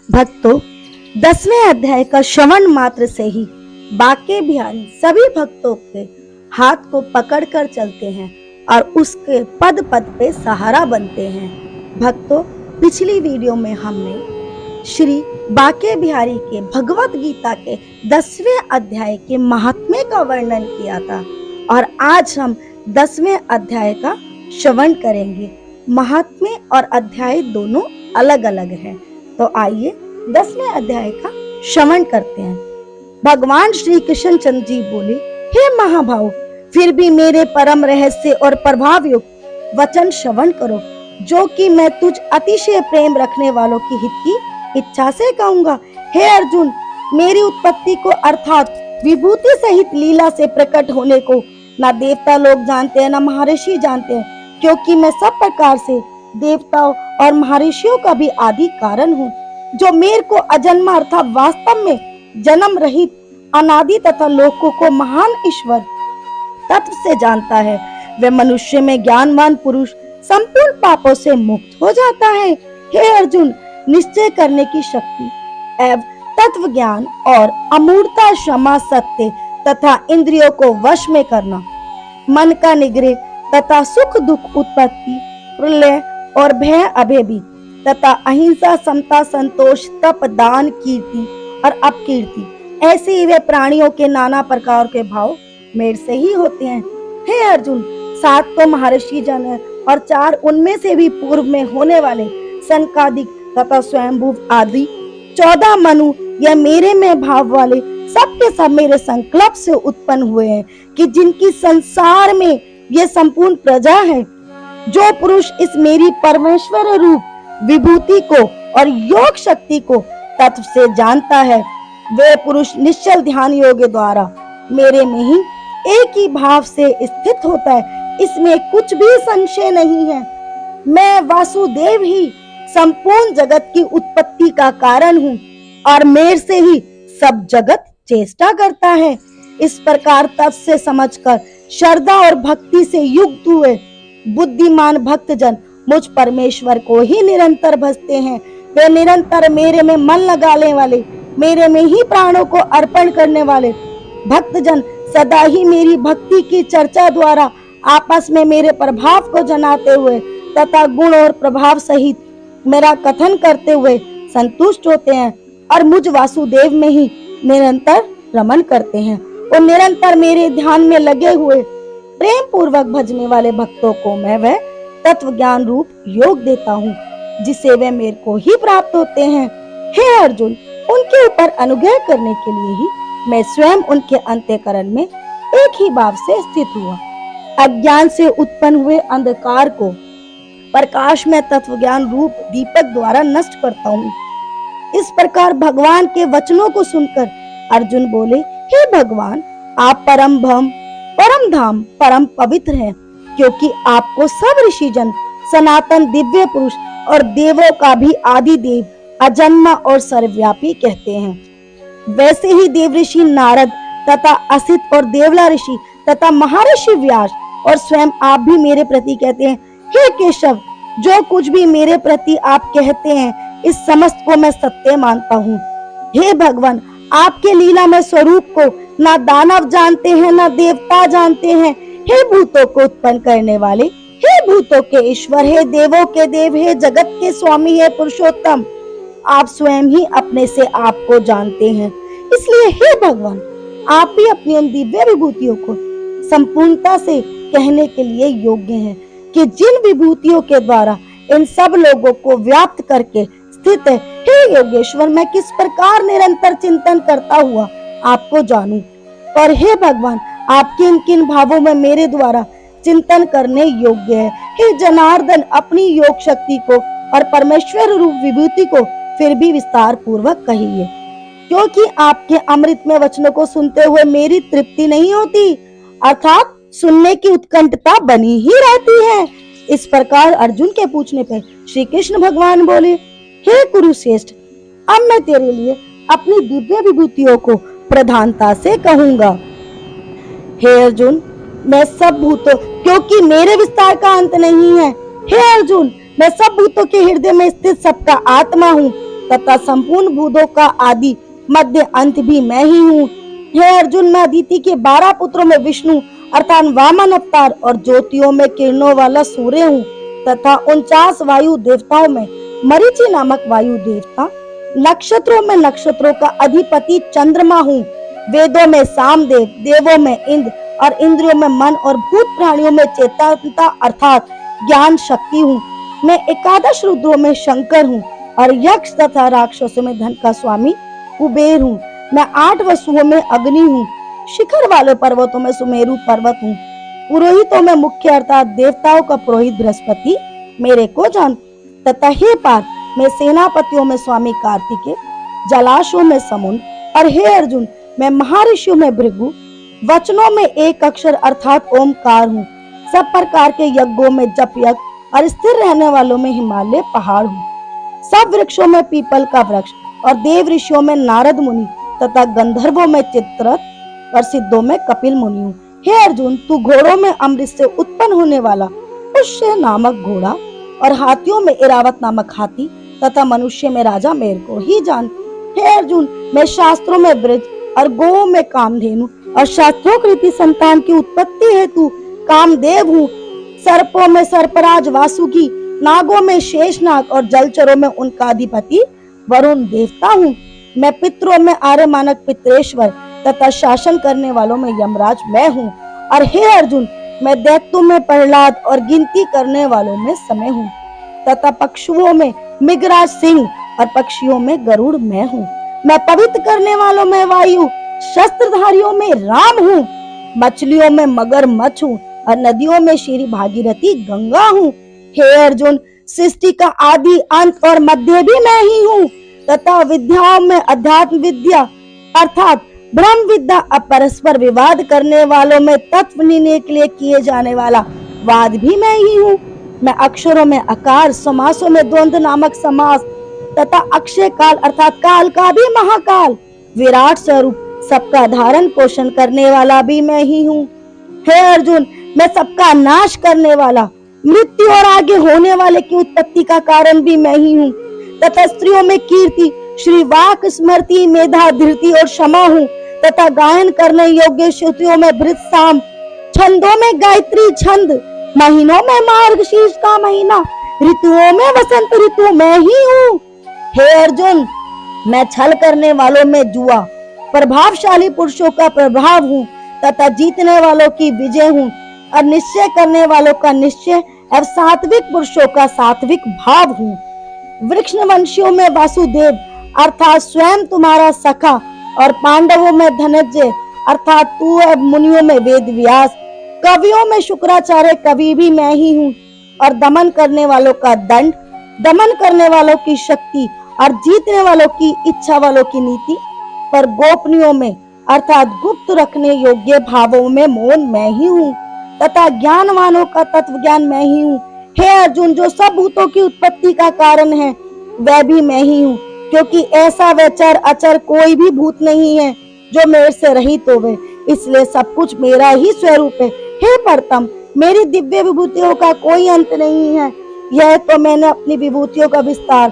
भक्तों, 10वें अध्याय का श्रवण मात्र से ही बांके बिहारी सभी भक्तों के हाथ को पकड़कर चलते हैं और उसके पद पद पे सहारा बनते हैं। भक्तों, पिछली वीडियो में हमने श्री बांके बिहारी के भगवत गीता के 10वें अध्याय के महात्म्य का वर्णन किया था और आज हम 10वें अध्याय का श्रवण करेंगे। महात्म्य और अध्याय दोनों अलग अलग हैं, तो आइए 10वें अध्याय का श्रवण करते हैं। भगवान श्री कृष्ण चंद्र जी बोले, हे महाभाव, फिर भी मेरे परम रहस्य और प्रभाव युक्त वचन श्रवण करो, जो कि मैं तुझ अतिशय प्रेम रखने वालों की हित की इच्छा से कहूंगा। हे अर्जुन, मेरी उत्पत्ति को अर्थात विभूति सहित लीला से प्रकट होने को ना देवता लोग जानते हैं, ना महर्षि जानते हैं, क्योंकि मैं सब प्रकार से देवताओं और महर्षियों का भी आदि कारण हूँ। जो मेरे को अजन्मा अर्थात वास्तव में जन्म रहित अनादि तथा लोकों को महान ईश्वर तत्व से जानता है, वह मनुष्य में ज्ञानवान पुरुष संपूर्ण पापों से मुक्त हो जाता है। हे अर्जुन, निश्चय करने की शक्ति एवं तत्व ज्ञान और अमूर्ता, क्षमा, सत्य तथा इंद्रियों को वश में करना, मन का निग्रह तथा सुख दुख, उत्पत्ति, प्रलय और भय, अभय भी तथा अहिंसा, समता, संतोष, तप, दान, कीर्ति और अपकीर्ति, ऐसे ही वे प्राणियों के नाना प्रकार के भाव मेरे से ही होते हैं। हे अर्जुन, 7 तो महर्षि जन है और 4 उनमें से भी पूर्व में होने वाले सनकादिक तथा स्वयंभू आदि 14 मनु या मेरे में भाव वाले सबके सब मेरे संकल्प से उत्पन्न हुए हैं, कि जिनकी संसार में ये संपूर्ण प्रजा है। जो पुरुष इस मेरी परमेश्वर रूप विभूति को और योग शक्ति को तत्व से जानता है, वे पुरुष निश्चल ध्यान योग द्वारा मेरे में ही एक ही भाव से स्थित होता है। इसमें कुछ भी संशय नहीं है। मैं वासुदेव ही संपूर्ण जगत की उत्पत्ति का कारण हूँ और मेरे से ही सब जगत चेष्टा करता है। इस प्रकार तत्व से समझकर श्रद्धा और भक्ति से युक्त हुए बुद्धिमान भक्तजन मुझ परमेश्वर को ही निरंतर भजते हैं। वे निरंतर मेरे में मन लगाने वाले, मेरे में ही प्राणों को अर्पण करने वाले भक्तजन सदा ही मेरी भक्ति की चर्चा द्वारा आपस में मेरे प्रभाव को जनाते हुए तथा गुण और प्रभाव सहित मेरा कथन करते हुए संतुष्ट होते हैं और मुझ वासुदेव में ही निरंतर रमन करते हैं। और निरंतर मेरे ध्यान में लगे हुए प्रेम पूर्वक भजने वाले भक्तों को मैं वह तत्व ज्ञान रूप योग देता हूँ, जिसे वे मेरे को ही प्राप्त होते हैं। हे अर्जुन, उनके ऊपर अनुग्रह करने के लिए ही मैं स्वयं उनके अंतःकरण में एक ही भाव से स्थित हुआ। अज्ञान से उत्पन्न हुए अंधकार को प्रकाश में तत्व ज्ञान रूप दीपक द्वारा नष्ट करता हूँ। इस प्रकार भगवान के वचनों को सुनकर अर्जुन बोले, हे भगवान, आप परम धाम परम पवित्र हैं, क्योंकि आपको सब ऋषिजन सनातन दिव्य पुरुष और देवों का भी आदि देव, अजन्मा और सर्वव्यापी कहते हैं। वैसे ही देव ऋषि नारद तथा असित और देवला ऋषि तथा महर्षि व्यास और स्वयं आप भी मेरे प्रति कहते हैं। हे केशव, जो कुछ भी मेरे प्रति आप कहते हैं, इस समस्त को मैं सत्य मानता हूँ। हे भगवान, आपके लीला में स्वरूप को ना दानव जानते हैं, ना देवता जानते हैं। हे भूतों को उत्पन्न करने वाले, हे भूतों के ईश्वर, हे देवों के देव, हे जगत के स्वामी, हे पुरुषोत्तम, आप स्वयं ही अपने से आपको जानते हैं। इसलिए हे भगवान, आप ही अपनी उन दिव्य विभूतियों को संपूर्णता से कहने के लिए योग्य हैं, कि जिन विभूतियों के द्वारा इन सब लोगों को व्याप्त करके स्थित है। हे योगेश्वर, मैं किस प्रकार निरंतर चिंतन करता हुआ आपको जानूं, और हे भगवान, आप किन किन भावों में मेरे द्वारा चिंतन करने योग्य है। हे जनार्दन, अपनी योग शक्ति को और परमेश्वर रूप विभूति को फिर भी विस्तार पूर्वक कहिए, क्योंकि आपके अमृतमय वचनों को सुनते हुए मेरी तृप्ति नहीं होती, अर्थात सुनने की उत्कंठता बनी ही रहती है। इस प्रकार अर्जुन के पूछने पर श्री कृष्ण भगवान बोले, हे कुरुश्रेष्ठ, अब मैं तेरे लिए अपनी दिव्य विभूतियों को प्रधानता से कहूंगा। हे अर्जुन, मैं सब भूतों, क्योंकि मेरे विस्तार का अंत नहीं है। हे अर्जुन, मैं सब भूतों के हृदय में स्थित सबका आत्मा हूँ। तथा संपूर्ण भूतों का आदि मध्य अंत भी मैं ही हूँ। हे अर्जुन, मैं अदिति के 12 पुत्रों में विष्णु अर्थात वामन अवतार और ज्योतियों में किरणों वाला सूर्य हूँ तथा 49 वायु देवताओं में मरीचि नामक वायु देवता, नक्षत्रों में नक्षत्रों का अधिपति चंद्रमा हूँ, वेदों में सामदेव, देवों में इंद्र और इंद्रियों में मन और भूत प्राणियों में चेतनता अर्थात ज्ञान शक्ति हूँ। मैं एकादश रुद्रों में शंकर हूँ और यक्ष तथा राक्षसों में धन का स्वामी कुबेर हूँ। मैं 8 वसुओं में अग्नि हूँ, शिखर वाले पर्वतों में सुमेरु पर्वत हूँ, पुरोहितों में मुख्य अर्थात देवताओं का पुरोहित बृहस्पति मेरे को जान। तथा हे पार्थ, मैं सेनापतियों में स्वामी कार्तिकेय, जलाशयों में समुद्र और हे अर्जुन, मैं महर्षियों में भृगु, वचनों में एक अक्षर अर्थात ओमकार हूँ, सब प्रकार के यज्ञों में जप यज्ञ और स्थिर रहने वालों में हिमालय पहाड़ हूँ, सब वृक्षों में पीपल का वृक्ष और देव ऋषियों में नारद मुनि तथा गंधर्वों में चित्ररथ और सिद्धों में कपिल मुनि हूँ। हे अर्जुन, तू घोड़ों में अमृत से उत्पन्न होने वाला पुष्य नामक घोड़ा और हाथियों में इरावत नामक हाथी तथा मनुष्य में राजा मेरे को ही जान। हे अर्जुन, मैं शास्त्रों में ब्रज और गौओं में कामधेनु और शास्त्रोक्ति संतान की उत्पत्ति हेतु कामदेव हूँ, सर्पों में सर्पराज वासुकी, नागों में शेषनाग और जलचरों में उनका अधिपति वरुण देवता हूँ। मैं पितरों में आर्य मानक पितरेश्वर तथा शासन करने वालों में यमराज मैं हूँ। और हे अर्जुन, मैं दैत्यों में प्रहलाद और गिनती करने वालों में समय हूँ तथा पक्षुओं में मृगराज सिंह और पक्षियों में गरुड़ मैं हूँ। मैं पवित्र करने वालों में वायु, शस्त्रधारियों में राम हूँ, मछलियों में मगरमच्छ हूँ और नदियों में श्री भागीरथी गंगा हूँ। हे अर्जुन, सृष्टि का आदि अंत और मध्य भी मैं ही हूँ तथा विद्याओं में अध्यात्म विद्या अर्थात ब्रह्म विद्या और परस्पर विवाद करने वालों में तत्व निर्णय के लिए किए जाने वाला वाद भी मैं ही हूँ। मैं अक्षरों में आकार, समासों में द्वंद्व नामक समास तथा अक्षय काल अर्थात काल का भी महाकाल, विराट स्वरूप सबका धारण पोषण करने वाला भी मैं ही हूँ। हे अर्जुन, मैं सबका नाश करने वाला, मृत्यु और आगे होने वाले की उत्पत्ति का कारण भी मैं ही हूँ तथा स्त्रियों में कीर्ति, श्री वाक, स्मृति, मेधा, धृति और क्षमा हूँ तथा गायन करने योग्य श्रुतियों में भृत साम, छंदों में गायत्री छंद, महीनों में मार्गशीर्ष का महीना, ऋतुओं में वसंत ऋतु मैं ही हूँ। हे अर्जुन, मैं छल करने वालों में जुआ, प्रभावशाली पुरुषों का प्रभाव हूँ तथा जीतने वालों की विजय हूँ और निश्चय करने वालों का निश्चय और सात्विक पुरुषों का सात्विक भाव हूँ। वृक्षवंशियों में वासुदेव अर्थात स्वयं तुम्हारा सखा और पांडवों में धनंजय अर्थात तू है, मुनियों में वेद व्यास, कवियों में शुक्राचार्य कवि भी मैं ही हूँ और दमन करने वालों का दंड, दमन करने वालों की शक्ति और जीतने वालों की इच्छा वालों की नीति पर गोपनीयों में अर्थात गुप्त रखने योग्य भावों में मौन मैं ही हूँ तथा ज्ञानवानों का तत्व ज्ञान मैं ही हूँ। हे अर्जुन, जो सब भूतों की उत्पत्ति का कारण है वह भी मैं ही हूँ, क्योंकि ऐसा वचर अचर कोई भी भूत नहीं है जो मेरे से रहित होवे, इसलिए सब कुछ मेरा ही स्वरूप है। हे परतम, मेरी दिव्य विभूतियों का कोई अंत नहीं है। यह तो मैंने अपनी विभूतियों का विस्तार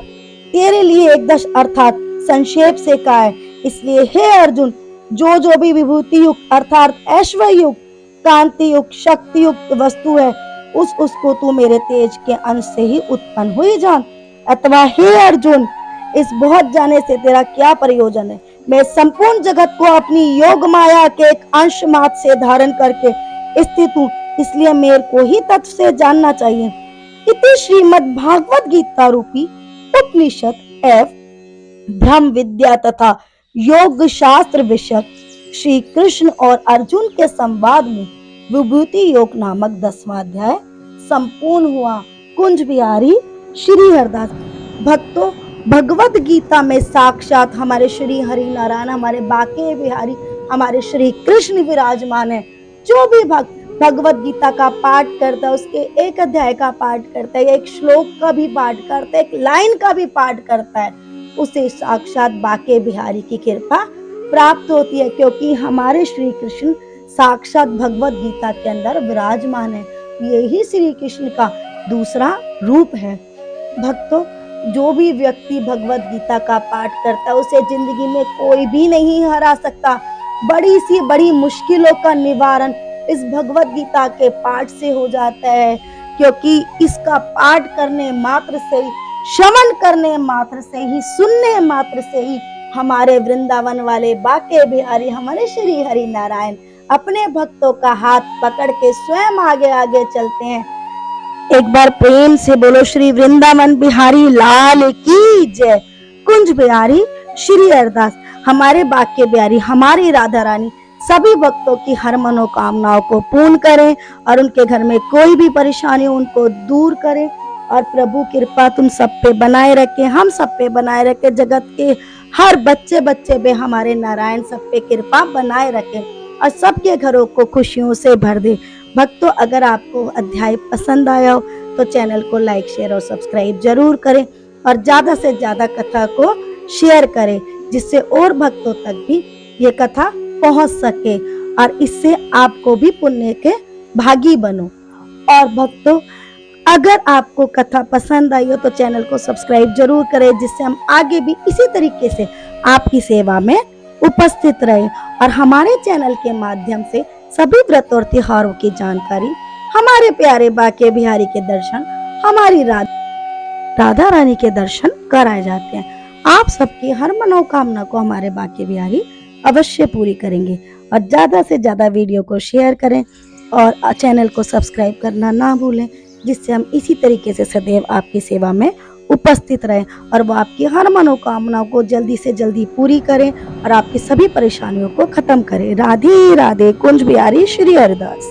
तेरे लिए एकदश अर्थात संक्षेप से कहा है। इसलिए हे अर्जुन, जो भी विभूति युक्त अर्थात ऐश्वर्य युक्त, कांति युक्त, शक्ति युक्त वस्तु है उसको तू मेरे तेज के अंश से ही उत्पन्न हुई जान। अथवा हे अर्जुन, इस बहुत जाने से तेरा क्या प्रयोजन है? मैं संपूर्ण जगत को अपनी योग माया के एक अंश मात्र से धारण करके स्थित हूँ, इसलिए मेरे को ही तत्व से जानना चाहिए। इति श्रीमद् भागवत गीता रूपी उपनिषद एवं ब्रह्म विद्या तथा योग शास्त्र विषय श्री कृष्ण और अर्जुन के संवाद में विभूति योग नामक 10वां अध्याय संपूर्ण हुआ। कुंज बिहारी श्री हरदास। भक्तों, भगवत गीता में साक्षात हमारे श्री हरि नारायण, हमारे बाके बिहारी, हमारे श्री कृष्ण विराजमान है। जो भी भक्त भगवत गीता का पाठ करता है, उसके एक अध्याय का पाठ करता है, एक श्लोक का भी पाठ करता है, एक लाइन का भी पाठ करता है, उसे साक्षात बाके बिहारी की कृपा प्राप्त होती है, क्योंकि हमारे श्री कृष्ण साक्षात भगवत गीता के अंदर विराजमान है। यही श्री कृष्ण का दूसरा रूप है। भक्तों, जो भी व्यक्ति भगवत गीता का पाठ करता है उसे जिंदगी में कोई भी नहीं हरा सकता। बड़ी सी बड़ी मुश्किलों का निवारण इस भगवत गीता के पाठ से हो जाता है, क्योंकि इसका पाठ करने मात्र से ही, श्रवण करने मात्र से ही, सुनने मात्र से ही हमारे वृंदावन वाले बाके बिहारी हमारे श्री हरि नारायण अपने भक्तों का हाथ पकड़ के स्वयं आगे आगे चलते हैं। एक बार प्रेम से बोलो श्री वृंदावन बिहारी लाल की जय। कुंज बिहारी श्री हरदास हमारे बाके बिहारी हमारी राधा रानी सभी भक्तों की हर मनोकामनाओं को पूर्ण करें और उनके घर में कोई भी परेशानी हो उनको दूर करें, और प्रभु कृपा तुम सब पे बनाए रखे, हम सब पे बनाए रखे, जगत के हर बच्चे बच्चे पे हमारे नारायण सब पे कृपा बनाए रखे और सबके घरों को खुशियों से भर दे। भक्तों, अगर आपको अध्याय पसंद आया हो तो चैनल को लाइक शेयर और सब्सक्राइब जरूर करें और ज्यादा से ज्यादा कथा को शेयर करें, जिससे और भक्तों तक भी ये कथा पहुंच सके और इससे आपको भी पुण्य के भागी बनो। और भक्तों, अगर आपको कथा पसंद आई हो तो चैनल को सब्सक्राइब जरूर करें, जिससे हम आगे भी इसी तरीके से आपकी सेवा में उपस्थित रहे और हमारे चैनल के माध्यम से सभी व्रत और त्योहारों की जानकारी, हमारे प्यारे बाके बिहारी के दर्शन, हमारी राधा रानी के दर्शन कराए जाते हैं। आप सबकी हर मनोकामना को हमारे बाके बिहारी अवश्य पूरी करेंगे। और ज्यादा से ज्यादा वीडियो को शेयर करें और चैनल को सब्सक्राइब करना ना भूलें, जिससे हम इसी तरीके से सदैव आपकी सेवा में उपस्थित रहें और वो आपकी हर मनोकामनाओं को जल्दी से जल्दी पूरी करें और आपकी सभी परेशानियों को खत्म करें। राधे राधे। कुंज बिहारी श्री हरदास।